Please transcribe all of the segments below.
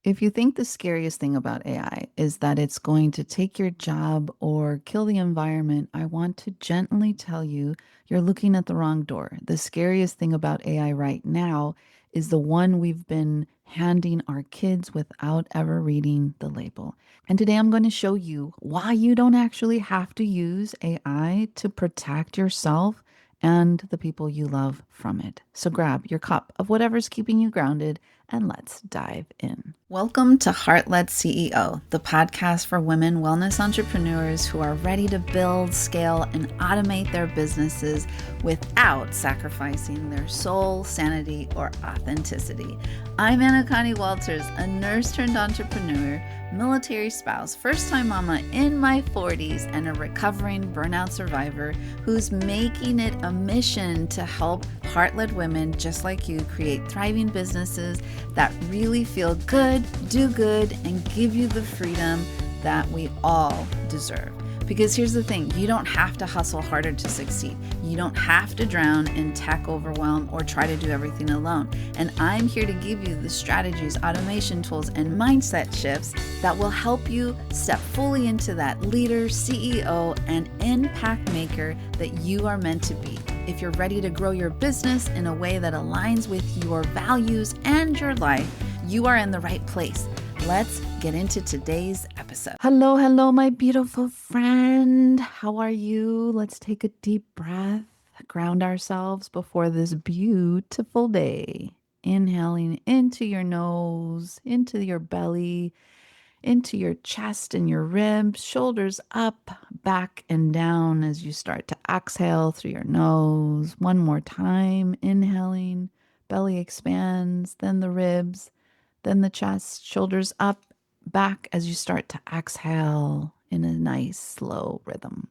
If you think the scariest thing about AI is that it's going to take your job or kill the environment, I want to gently tell you you're looking at the wrong door. The scariest thing about AI right now is the one we've been handing our kids without ever reading the label. And today I'm going to show you why you don't actually have to use AI to protect yourself and the people you love from it. So grab your cup of whatever's keeping you grounded and let's dive in. Welcome to Heart Led CEO, the podcast for women wellness entrepreneurs who are ready to build, scale, and automate their businesses without sacrificing their soul, sanity, or authenticity. I'm Anna Connie Walters, a nurse turned entrepreneur, military spouse, first-time mama in my 40s, and a recovering burnout survivor who's making it a mission to help heart-led women just like you create thriving businesses that really feel good, do good, and give you the freedom that we all deserve. Because here's the thing, you don't have to hustle harder to succeed. You don't have to drown in tech overwhelm or try to do everything alone. And I'm here to give you the strategies, automation tools, and mindset shifts that will help you step fully into that leader, CEO, and impact maker that you are meant to be. If you're ready to grow your business in a way that aligns with your values and your life, you are in the right place. Let's get into today's episode. Hello, my beautiful friend. How are you? Let's take a deep breath, ground ourselves before this beautiful day. Inhaling into your nose, into your belly, into your chest and your ribs, shoulders up, back, and down as you start to exhale through your nose. One more time, inhaling, belly expands, then the ribs, then the chest, shoulders up, back as you start to exhale in a nice slow rhythm.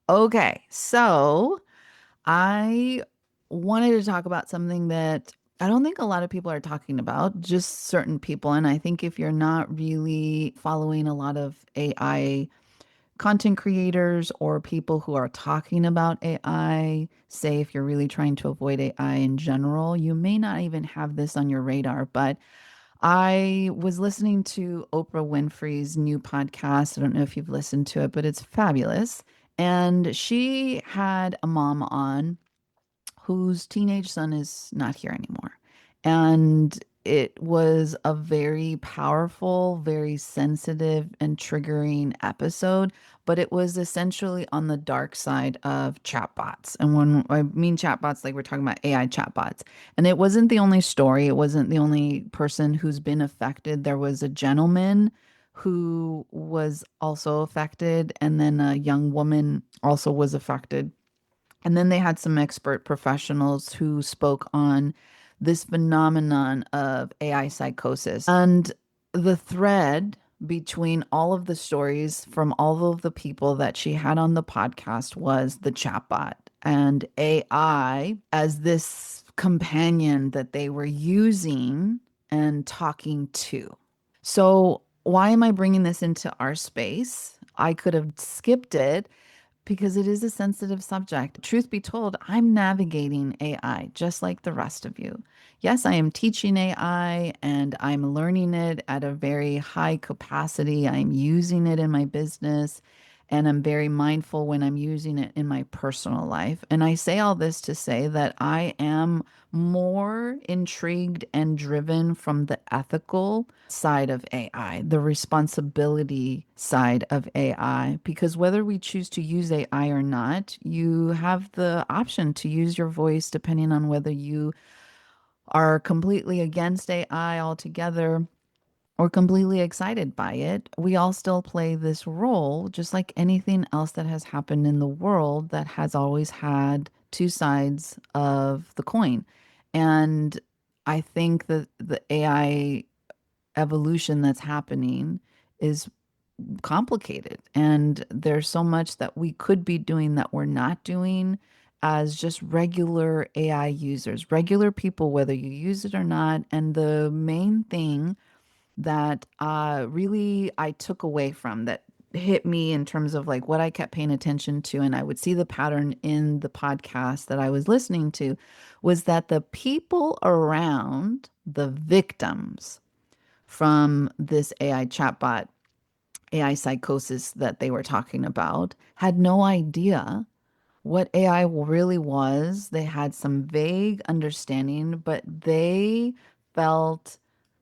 Okay, so I wanted to talk about something that I don't think a lot of people are talking about, just certain people. And I think if you're not really following a lot of AI content creators or people who are talking about AI, say if you're really trying to avoid AI in general, you may not even have this on your radar. But I was listening to Oprah Winfrey's new podcast. I don't know if you've listened to it, but it's fabulous. And she had a mom on whose teenage son is not here anymore. And it was a very powerful, very sensitive, and triggering episode, but it was essentially on the dark side of chatbots. And when I mean chatbots, like we're talking about AI chatbots. And it wasn't the only story, it wasn't the only person who's been affected. There was a gentleman who was also affected, and then a young woman also was affected. And then they had some expert professionals who spoke on this phenomenon of AI psychosis. And the thread between all of the stories from all of the people that she had on the podcast was the chatbot and AI as this companion that they were using and talking to. So, why am I bringing this into our space? I could have skipped it because it is a sensitive subject. Truth be told, I'm navigating AI just like the rest of you. Yes, I am teaching AI and I'm learning it at a very high capacity. I'm using it in my business and I'm very mindful when I'm using it in my personal life. And I say all this to say that I am more intrigued and driven from the ethical side of AI, the responsibility side of AI, because whether we choose to use AI or not, you have the option to use your voice depending on whether you are completely against AI altogether or completely excited by it. We all still play this role, just like anything else that has happened in the world that has always had two sides of the coin. And I think that the AI evolution that's happening is complicated. And there's so much that we could be doing that we're not doing as just regular AI users, regular people, whether you use it or not. And the main thing that really I took away from that hit me in terms of like what I kept paying attention to, and I would see the pattern in the podcast that I was listening to, was that the people around the victims from this AI chatbot, AI psychosis that they were talking about, had no idea what AI really was. They had some vague understanding, but they felt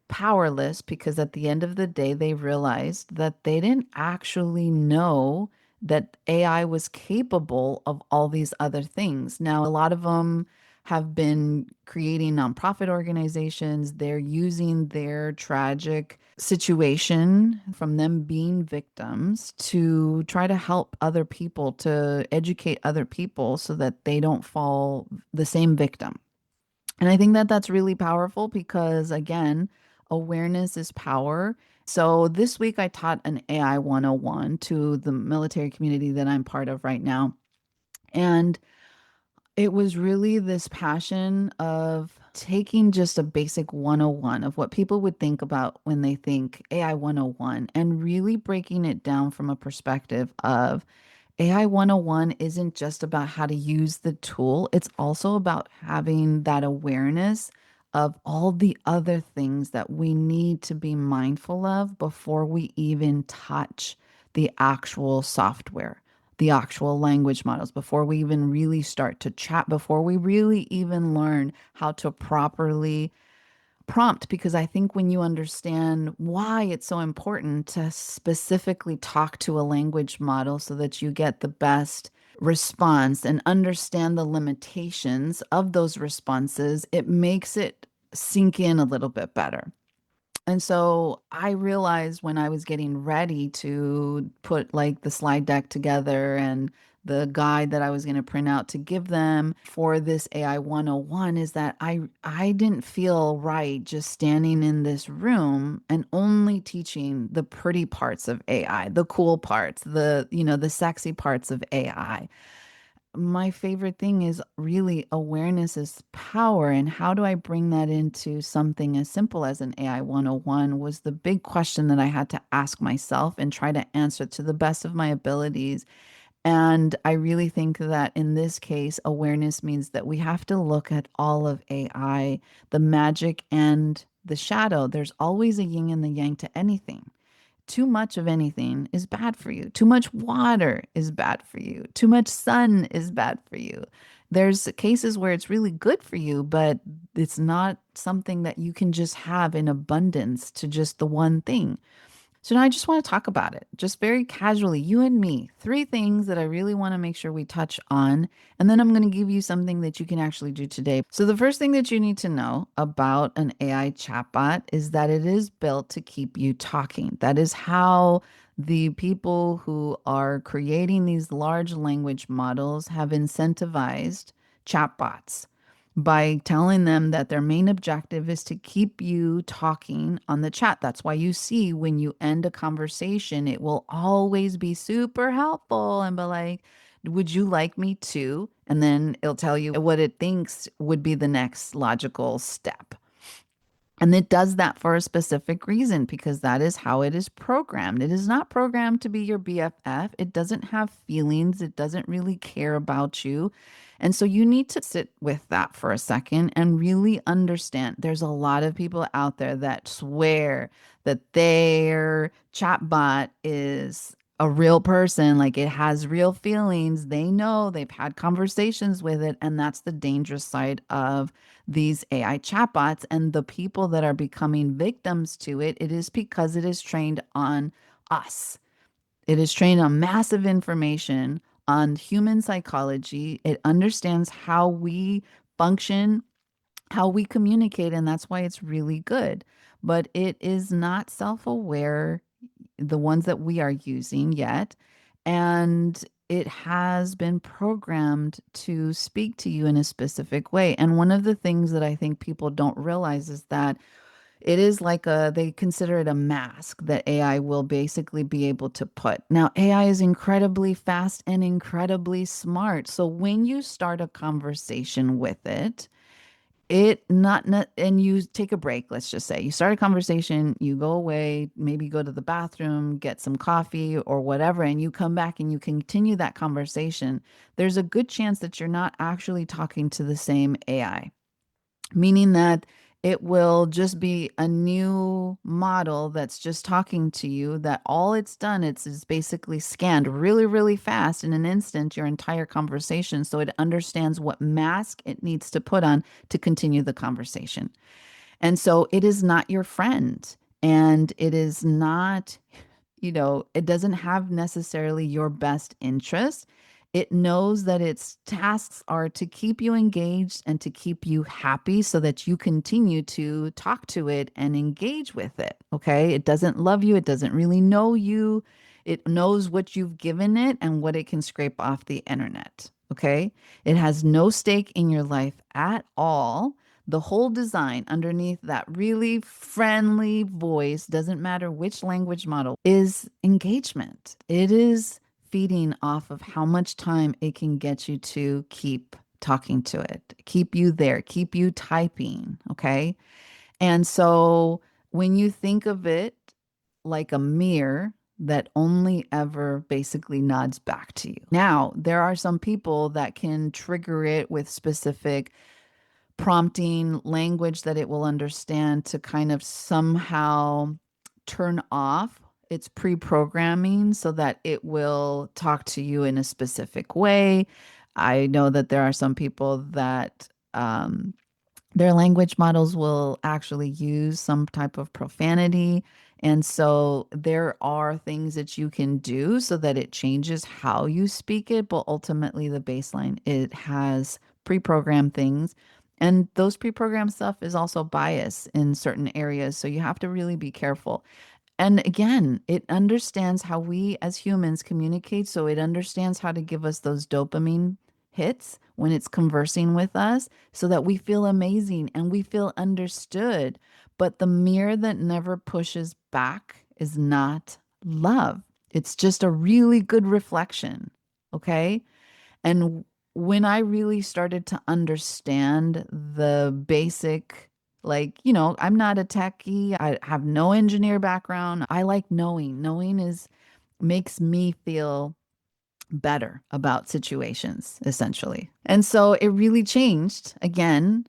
powerless because at the end of the day, they realized that they didn't actually know that AI was capable of all these other things. Now, a lot of them have been creating nonprofit organizations. They're using their tragic situation from them being victims to try to help other people, to educate other people so that they don't fall the same victim. And I think that that's really powerful because, again, awareness is power. So this week I taught an AI 101 to the military community that I'm part of right now. And it was really this passion of taking just a basic 101 of what people would think about when they think AI 101 and really breaking it down from a perspective of AI 101 isn't just about how to use the tool, it's also about having that awareness of all the other things that we need to be mindful of before we even touch the actual software, the actual language models, before we even really start to chat, before we really even learn how to properly prompt. Because I think when you understand why it's so important to specifically talk to a language model so that you get the best response and understand the limitations of those responses, it makes it sink in a little bit better. And so I realized when I was getting ready to put like the slide deck together and the guide that I was going to print out to give them for this AI 101 is that I didn't feel right just standing in this room and only teaching the pretty parts of AI, the cool parts, the sexy parts of AI. My favorite thing is really awareness is power. And how do I bring that into something as simple as an AI 101 was the big question that I had to ask myself and try to answer to the best of my abilities. And I really think that in this case, awareness means that we have to look at all of AI, the magic and the shadow. There's always a yin and the yang to anything. Too much of anything is bad for you. Too much water is bad for you. Too much sun is bad for you. There's cases where it's really good for you, but it's not something that you can just have in abundance to just the one thing. So now I just want to talk about it, just very casually, you and me. Three things that I really want to make sure we touch on. And then I'm going to give you something that you can actually do today. So, the first thing that you need to know about an AI chatbot is that it is built to keep you talking. That is how the people who are creating these large language models have incentivized chatbots by telling them that their main objective is to keep you talking on the chat. That's why you see when you end a conversation, it will always be super helpful and be like, would you like me to? And then it'll tell you what it thinks would be the next logical step. And it does that for a specific reason because that is how it is programmed. It is not programmed to be your BFF. It doesn't have feelings. It doesn't really care about you. And so you need to sit with that for a second and really understand. There's a lot of people out there that swear that their chatbot is a real person, like it has real feelings. They know they've had conversations with it. And that's the dangerous side of these AI chatbots and the people that are becoming victims to it. It is because it is trained on us. It is trained on massive information on human psychology. It understands how we function, how we communicate, and that's why it's really good. But it is not self aware, the ones that we are using yet. And it has been programmed to speak to you in a specific way. And one of the things that I think people don't realize is that it is like they consider it a mask that AI will basically be able to put. Now, AI is incredibly fast and incredibly smart. So when you start a conversation with it, It not and you take a break, let's just say. You start a conversation, you go away, maybe go to the bathroom, get some coffee or whatever, and you come back and you continue that conversation. There's a good chance that you're not actually talking to the same AI, meaning that it will just be a new model that's just talking to you, that all it's done is basically scanned really, really fast in an instant your entire conversation, so it understands what mask it needs to put on to continue the conversation. And so it is not your friend, and it is not, it doesn't have necessarily your best interest. It knows that its tasks are to keep you engaged and to keep you happy so that you continue to talk to it and engage with it. Okay. It doesn't love you. It doesn't really know you. It knows what you've given it and what it can scrape off the internet. Okay. It has no stake in your life at all. The whole design underneath that really friendly voice, doesn't matter which language model, is engagement. It is feeding off of how much time it can get you to keep talking to it, keep you there, keep you typing. Okay. And so when you think of it like a mirror that only ever basically nods back to you. Now, there are some people that can trigger it with specific prompting language that it will understand to kind of somehow turn off its pre-programming so that it will talk to you in a specific way. I know that there are some people that their language models will actually use some type of profanity. And so there are things that you can do so that it changes how you speak it. But ultimately, the baseline, it has pre programmed things. And those pre programmed stuff is also bias in certain areas. So you have to really be careful. And again, it understands how we as humans communicate. So it understands how to give us those dopamine hits when it's conversing with us so that we feel amazing and we feel understood. But the mirror that never pushes back is not love. It's just a really good reflection. Okay. And when I really started to understand the basic, like, I'm not a techie, I have no engineer background. I like knowing. Knowing is makes me feel better about situations, essentially. And so it really changed again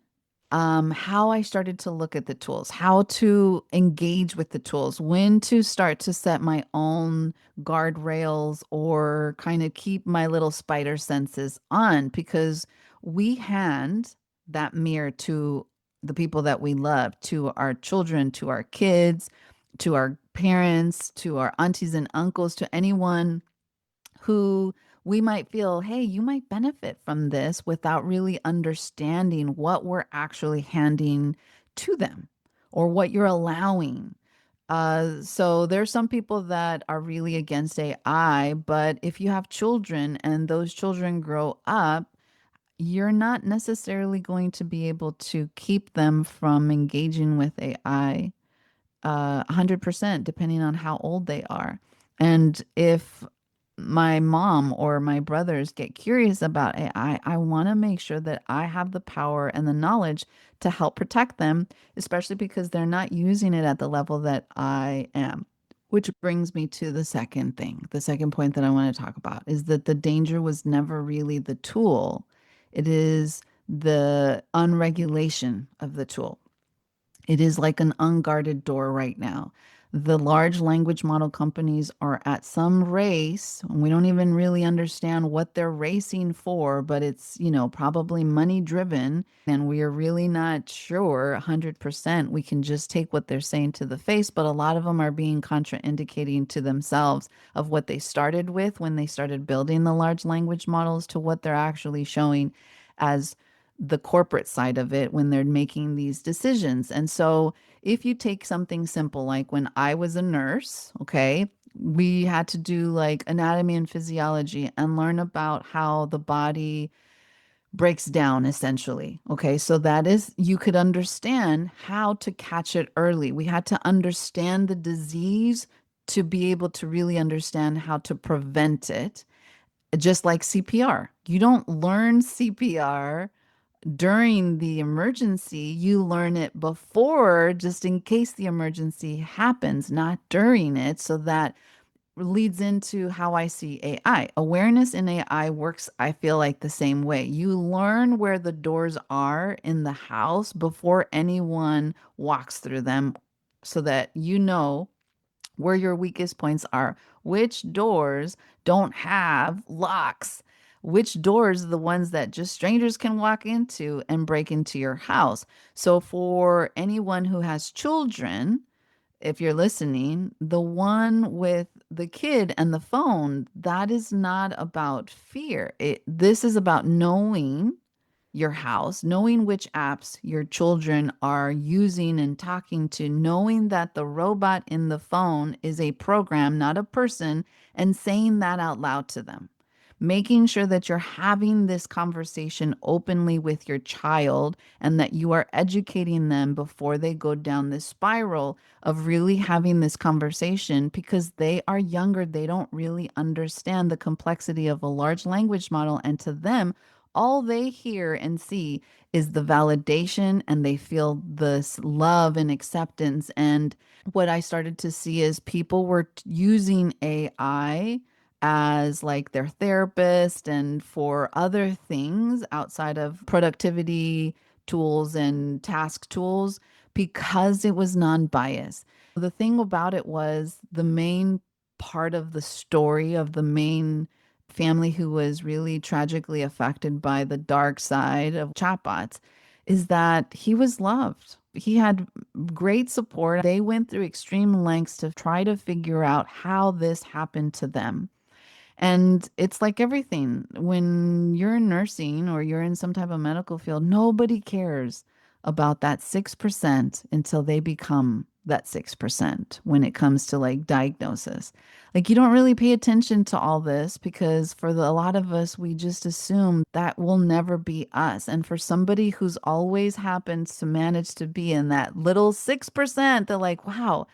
how I started to look at the tools, how to engage with the tools, when to start to set my own guardrails or kind of keep my little spider senses on, because we hand that mirror to the people that we love, to our children, to our kids, to our parents, to our aunties and uncles, to anyone who we might feel, hey, you might benefit from this without really understanding what we're actually handing to them or what you're allowing. So there's some people that are really against AI, but if you have children and those children grow up, you're not necessarily going to be able to keep them from engaging with AI 100%, depending on how old they are. And if my mom or my brothers get curious about AI, I want to make sure that I have the power and the knowledge to help protect them, especially because they're not using it at the level that I am. Which brings me to the second thing. The second point that I want to talk about is that the danger was never really the tool, it is the unregulation of the tool. It is like an unguarded door right now. The large language model companies are at some race, and we don't even really understand what they're racing for, but it's, probably money driven. And we are really not sure 100%. We can just take what they're saying to the face, but a lot of them are being contraindicating to themselves of what they started with when they started building the large language models to what they're actually showing as the corporate side of it when they're making these decisions. And so, if you take something simple like when I was a nurse, okay, we had to do like anatomy and physiology and learn about how the body breaks down essentially. Okay, so that is, you could understand how to catch it early. We had to understand the disease to be able to really understand how to prevent it, just like CPR. You don't learn CPR during the emergency, you learn it before, just in case the emergency happens, not during it. So that leads into how I see AI. Awareness in AI works, I feel like, the same way. You learn where the doors are in the house before anyone walks through them so that you know where your weakest points are. Which doors don't have locks? Which doors are the ones that just strangers can walk into and break into your house? So, for anyone who has children, if you're listening, the one with the kid and the phone, that is not about fear. This is about knowing your house, knowing which apps your children are using and talking to, knowing that the robot in the phone is a program, not a person, and saying that out loud to them. Making sure that you're having this conversation openly with your child and that you are educating them before they go down this spiral of really having this conversation because they are younger. They don't really understand the complexity of a large language model. And to them, all they hear and see is the validation, and they feel this love and acceptance. And what I started to see is people were using AI as like their therapist and for other things outside of productivity tools and task tools because it was non-biased. The thing about it was the main part of the story of the main family who was really tragically affected by the dark side of chatbots is that he was loved. He had great support. They went through extreme lengths to try to figure out how this happened to them. And it's like everything. When you're in nursing or you're in some type of medical field, nobody cares about that 6% until they become that 6% when it comes to like diagnosis. Like you don't really pay attention to all this because for a lot of us, we just assume that will never be us. And for somebody who's always happens to manage to be in that little 6%, they're like, wow,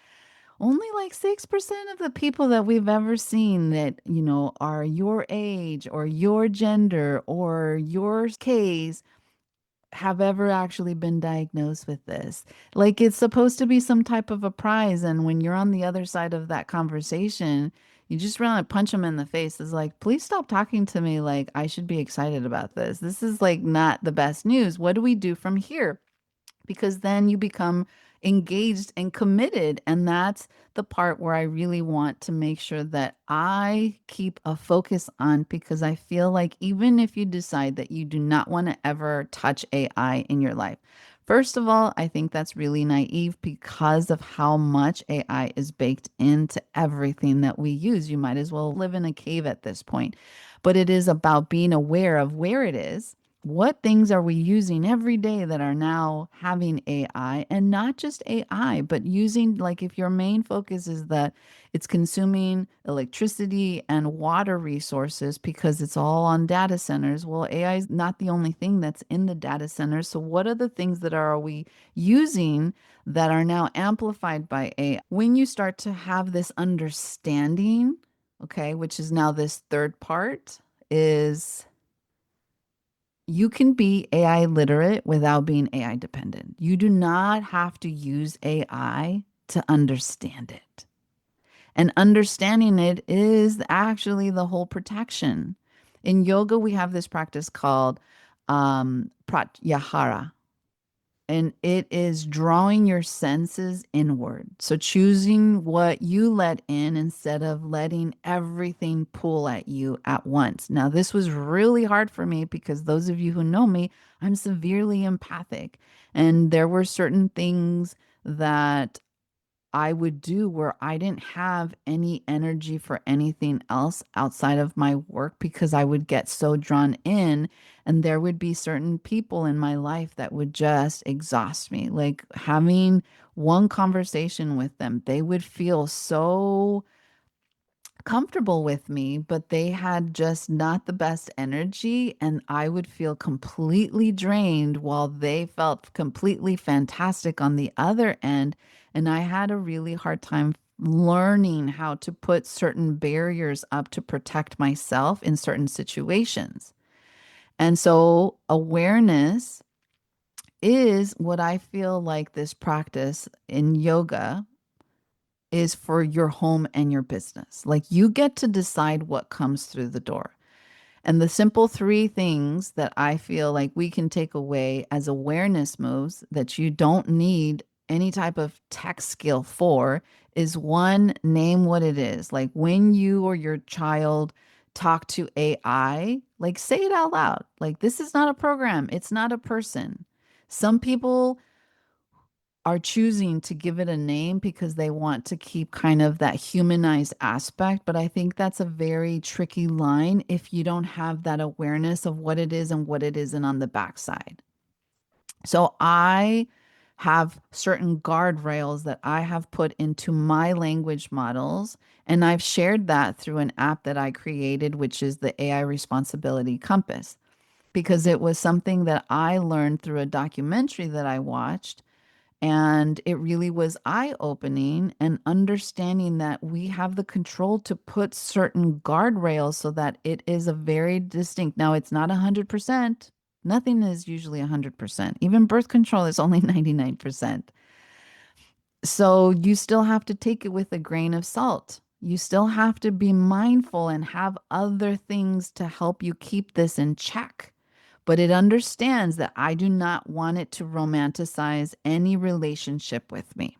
only like 6% of the people that we've ever seen that, are your age or your gender or your case have ever actually been diagnosed with this. Like it's supposed to be some type of a prize. And when you're on the other side of that conversation, you just want to punch them in the face. It's like, please stop talking to me like I should be excited about this. This is like not the best news. What do we do from here? Because then you become engaged and committed. And that's the part where I really want to make sure that I keep a focus on because I feel like even if you decide that you do not want to ever touch AI in your life, first of all, I think that's really naive because of how much AI is baked into everything that we use. You might as well live in a cave at this point. But it is about being aware of where it is. What things are we using every day that are now having AI, and not just AI, but using, like, if your main focus is that it's consuming electricity and water resources because it's all on data centers? Well, AI is not the only thing that's in the data centers. So, what are the things that are we using that are now amplified by AI? When you start to have this understanding, okay, which is now this third part, is you can be AI literate without being AI dependent. You do not have to use AI to understand it. And understanding it is actually the whole protection. In yoga, we have this practice called pratyahara, and it is drawing your senses inward. So choosing what you let in instead of letting everything pull at you at once. Now, this was really hard for me because those of you who know me, I'm severely empathic. And there were certain things that I would do where I didn't have any energy for anything else outside of my work because I would get so drawn in. And there would be certain people in my life that would just exhaust me. Like having one conversation with them, they would feel so comfortable with me, but they had just not the best energy. And I would feel completely drained while they felt completely fantastic on the other end. And I had a really hard time learning how to put certain barriers up to protect myself in certain situations. And so awareness is what I feel like this practice in yoga is for your home and your business. Like you get to decide what comes through the door. And the simple three things that I feel like we can take away as awareness moves that you don't need any type of tech skill for is one, name what it is. Like when you or your child talk to AI, like say it out loud. Like this is not a program, it's not a person. Some people are choosing to give it a name because they want to keep kind of that humanized aspect. But I think that's a very tricky line if you don't have that awareness of what it is and what it isn't on the backside. So I have certain guardrails that I have put into my language models. And I've shared that through an app that I created, which is the AI Responsibility Compass, because it was something that I learned through a documentary that I watched, and it really was eye opening and understanding that we have the control to put certain guardrails so that it is a very distinct. Now, it's not 100%. Nothing is usually 100%. Even birth control is only 99%. So you still have to take it with a grain of salt. You still have to be mindful and have other things to help you keep this in check, but it understands that I do not want it to romanticize any relationship with me.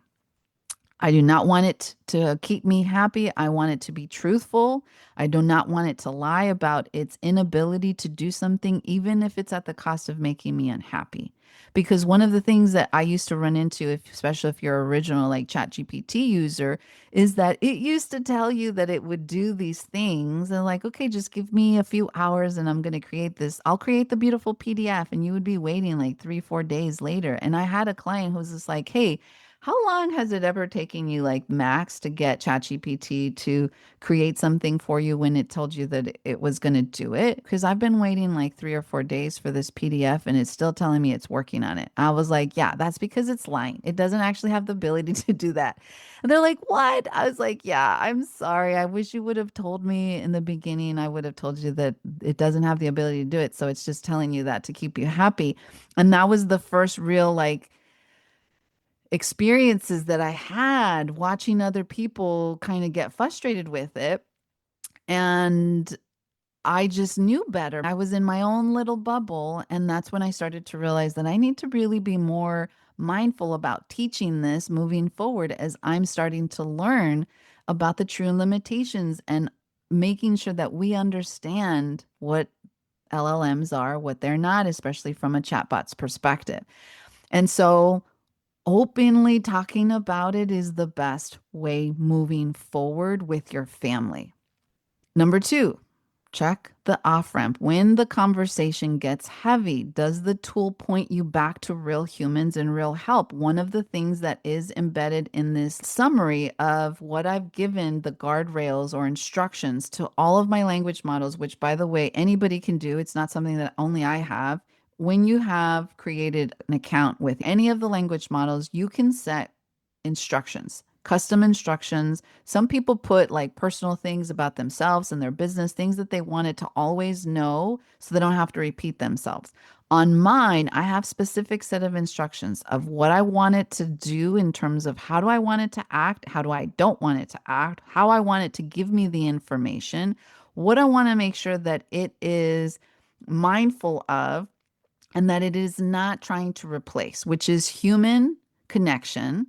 I do not want it to keep me happy. I want it to be truthful. I do not want it to lie about its inability to do something, even if it's at the cost of making me unhappy. Because one of the things that I used to run into, especially if you're original like ChatGPT user, is that it used to tell you that it would do these things and like, okay, just give me a few hours and I'm going to create this. I'll create the beautiful PDF, and you would be waiting like 3, 4 days later. And I had a client who was just like, hey, how long has it ever taken you, like max, to get ChatGPT to create something for you when it told you that it was going to do it? Because I've been waiting like 3 or 4 days for this PDF and it's still telling me it's working on it. I was like, yeah, that's because it's lying. It doesn't actually have the ability to do that. And they're like, what? I was like, yeah, I'm sorry. I wish you would have told me in the beginning. I would have told you that it doesn't have the ability to do it. So it's just telling you that to keep you happy. And that was the first real, like, experiences that I had watching other people kind of get frustrated with it. And I just knew better. I was in my own little bubble. And that's when I started to realize that I need to really be more mindful about teaching this moving forward as I'm starting to learn about the true limitations and making sure that we understand what LLMs are, what they're not, especially from a chatbot's perspective. And so openly talking about it is the best way moving forward with your family. Number two, check the off ramp. When the conversation gets heavy, does the tool point you back to real humans and real help? One of the things that is embedded in this summary of what I've given the guardrails or instructions to all of my language models, which by the way, anybody can do, it's not something that only I have. When you have created an account with any of the language models, you can set instructions, custom instructions. Some people put like personal things about themselves and their business, things that they wanted to always know so they don't have to repeat themselves. On mine, I have specific set of instructions of what I want it to do in terms of how do I want it to act, how do I don't want it to act, how I want it to give me the information, what I want to make sure that it is mindful of, and that it is not trying to replace, which is human connection.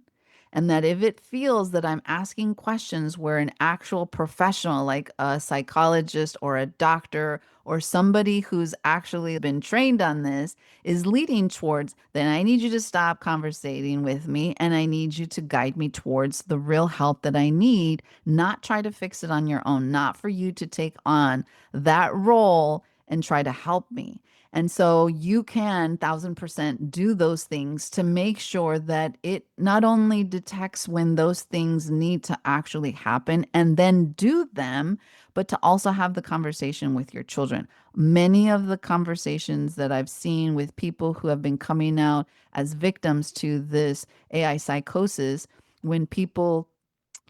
And that if it feels that I'm asking questions where an actual professional, like a psychologist or a doctor or somebody who's actually been trained on this, is leading towards, then I need you to stop conversating with me and I need you to guide me towards the real help that I need, not try to fix it on your own, not for you to take on that role and try to help me. And so you can 1000% do those things to make sure that it not only detects when those things need to actually happen and then do them, but to also have the conversation with your children. Many of the conversations that I've seen with people who have been coming out as victims to this AI psychosis, when people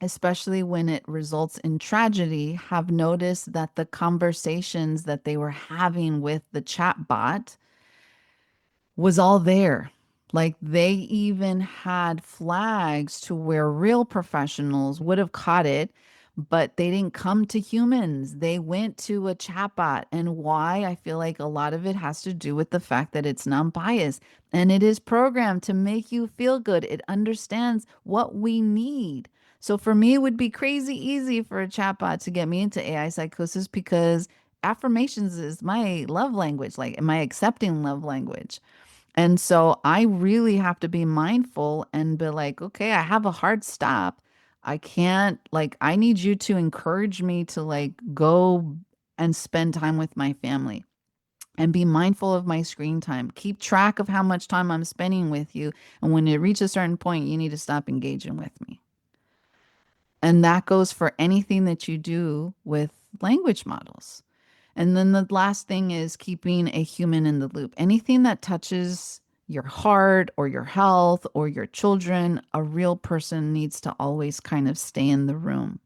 especially when it results in tragedy, have noticed that the conversations that they were having with the chatbot was all there. Like they even had flags to where real professionals would have caught it, but they didn't come to humans. They went to a chatbot. And why? I feel like a lot of it has to do with the fact that it's non-biased and it is programmed to make you feel good. It understands what we need. So for me, it would be crazy easy for a chatbot to get me into AI psychosis because affirmations is my love language, like my accepting love language. And so I really have to be mindful and be like, okay, I have a hard stop. I can't, like, I need you to encourage me to like go and spend time with my family and be mindful of my screen time. Keep track of how much time I'm spending with you. And when it reaches a certain point, you need to stop engaging with me. And that goes for anything that you do with language models. And then the last thing is keeping a human in the loop. Anything that touches your heart or your health or your children, a real person needs to always kind of stay in the room.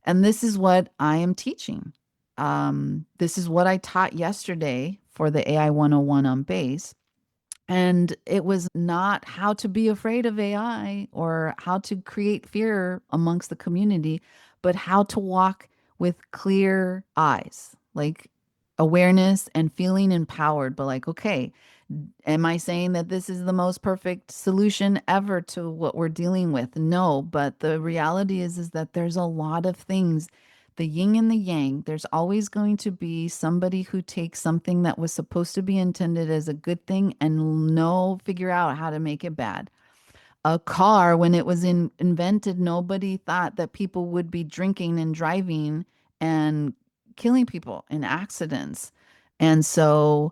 And this is what I am teaching. This is what I taught yesterday for the AI 101 on base. And it was not how to be afraid of AI or how to create fear amongst the community, but how to walk with clear eyes, like awareness and feeling empowered. But like, okay, am I saying that this is the most perfect solution ever to what we're dealing with? No, but the reality is that there's a lot of things, the yin and the yang. There's always going to be somebody who takes something that was supposed to be intended as a good thing and figure out how to make it bad. A car, when it was invented, nobody thought that people would be drinking and driving and killing people in accidents. And so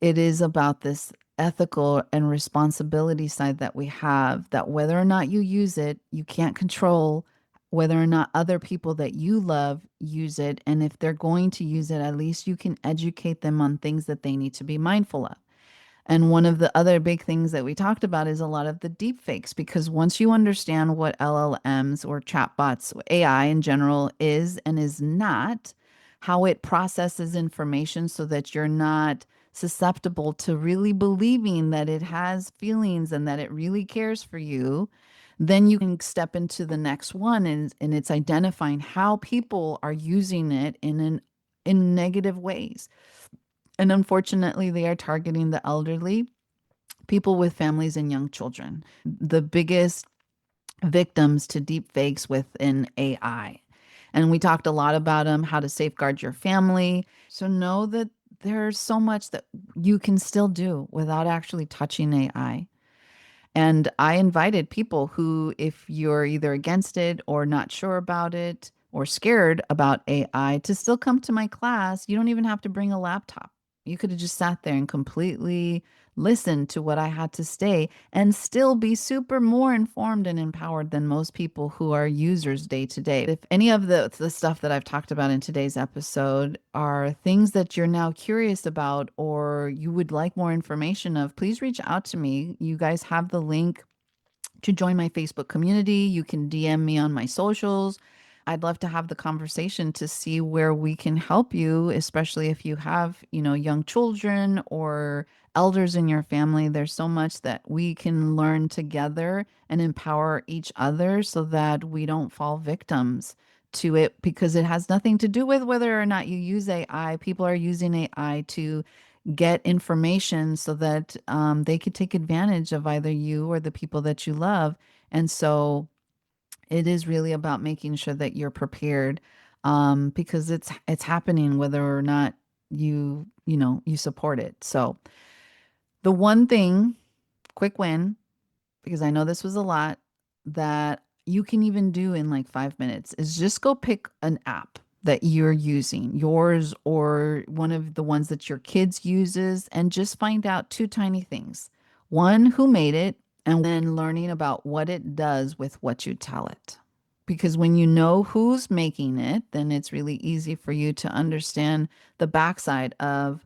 it is about this ethical and responsibility side that we have, that whether or not you use it, you can't control whether or not other people that you love use it. And if they're going to use it, at least you can educate them on things that they need to be mindful of. And one of the other big things that we talked about is a lot of the deep fakes, because once you understand what LLMs or chatbots, AI in general is and is not, how it processes information so that you're not susceptible to really believing that it has feelings and that it really cares for you, then you can step into the next one, and it's identifying how people are using it in negative ways. And unfortunately, they are targeting the elderly, people with families and young children, the biggest victims to deep fakes within AI. And we talked a lot about them, how to safeguard your family. So know that there's so much that you can still do without actually touching AI. And I invited people who, if you're either against it or not sure about it or scared about AI, to still come to my class. You don't even have to bring a laptop. You could have just sat there and completely listened to what I had to say and still be super more informed and empowered than most people who are users day to day. If any of the stuff that I've talked about in today's episode are things that you're now curious about or you would like more information of, please reach out to me. You guys have the link to join my Facebook community. You can DM me on my socials. I'd love to have the conversation to see where we can help you, especially if you have, young children or elders in your family. There's so much that we can learn together and empower each other so that we don't fall victims to it, because it has nothing to do with whether or not you use AI. People are using AI to get information so that they could take advantage of either you or the people that you love. And so it is really about making sure that you're prepared, because it's happening whether or not you support it. So the one thing, quick win, because I know this was a lot, that you can even do in like 5 minutes is just go pick an app that you're using, yours or one of the ones that your kids uses, and just find out two tiny things. One, who made it, and then learning about what it does with what you tell it. Because when you know who's making it, then it's really easy for you to understand the backside of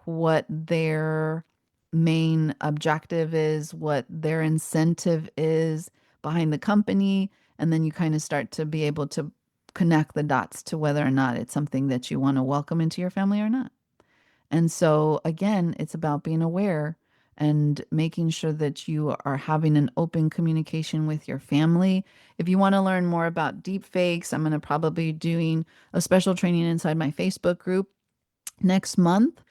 what their main objective is, what their incentive is behind the company, And then you kind of start to be able to connect the dots to whether or not it's something that you want to welcome into your family or not. And so, again, it's about being aware and making sure that you are having an open communication with your family. If you want to learn more about deepfakes, I'm going to probably be doing a special training inside my Facebook group next month.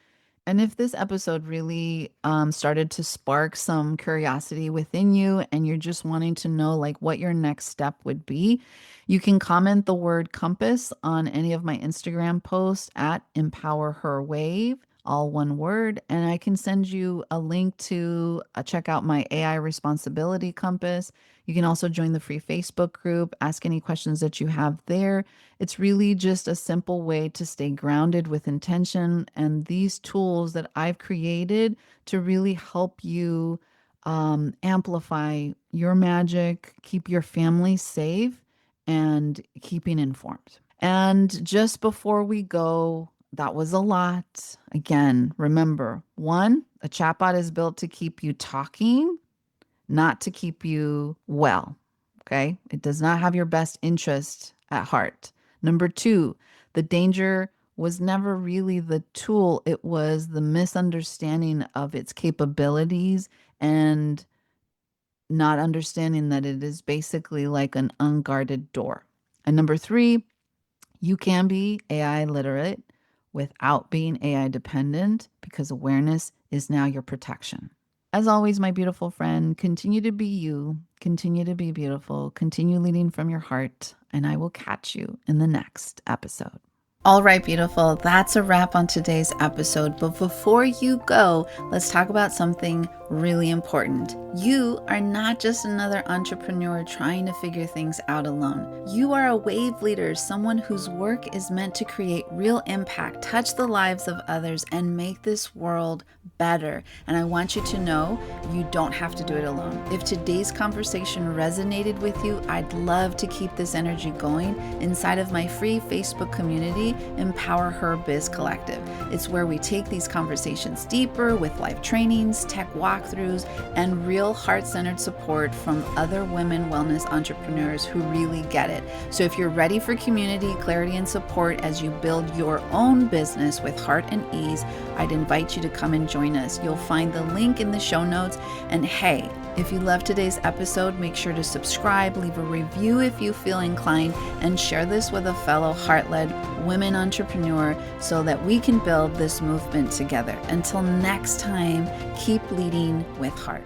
And if this episode really started to spark some curiosity within you and you're just wanting to know like what your next step would be, you can comment the word compass on any of my Instagram posts at Empower Her Wave, all one word. And I can send you a link to check out my AI responsibility compass. You can also join the free Facebook group, ask any questions that you have there. It's really just a simple way to stay grounded with intention and these tools that I've created to really help you amplify your magic, keep your family safe, and keeping informed. And just before we go, that was a lot. Again, remember, one, a chatbot is built to keep you talking, not to keep you well. Okay. It does not have your best interest at heart. Number two, the danger was never really the tool, it was the misunderstanding of its capabilities and not understanding that it is basically like an unguarded door. And number three, you can be AI literate without being AI dependent because awareness is now your protection. As always, my beautiful friend, continue to be you, continue to be beautiful, continue leading from your heart, and I will catch you in the next episode. All right, beautiful. That's a wrap on today's episode. But before you go, let's talk about something really important. You are not just another entrepreneur trying to figure things out alone. You are a wave leader, someone whose work is meant to create real impact, touch the lives of others, and make this world better. And I want you to know you don't have to do it alone. If today's conversation resonated with you, I'd love to keep this energy going inside of my free Facebook community, Empower Her Biz Collective. It's where we take these conversations deeper with live trainings, tech walkthroughs, and real heart-centered support from other women wellness entrepreneurs who really get it. So if you're ready for community, clarity, and support as you build your own business with heart and ease, I'd invite you to come and join us. You'll find the link in the show notes. And hey, if you loved today's episode, make sure to subscribe, leave a review if you feel inclined, and share this with a fellow heart-led women entrepreneur so that we can build this movement together. Until next time, keep leading with heart.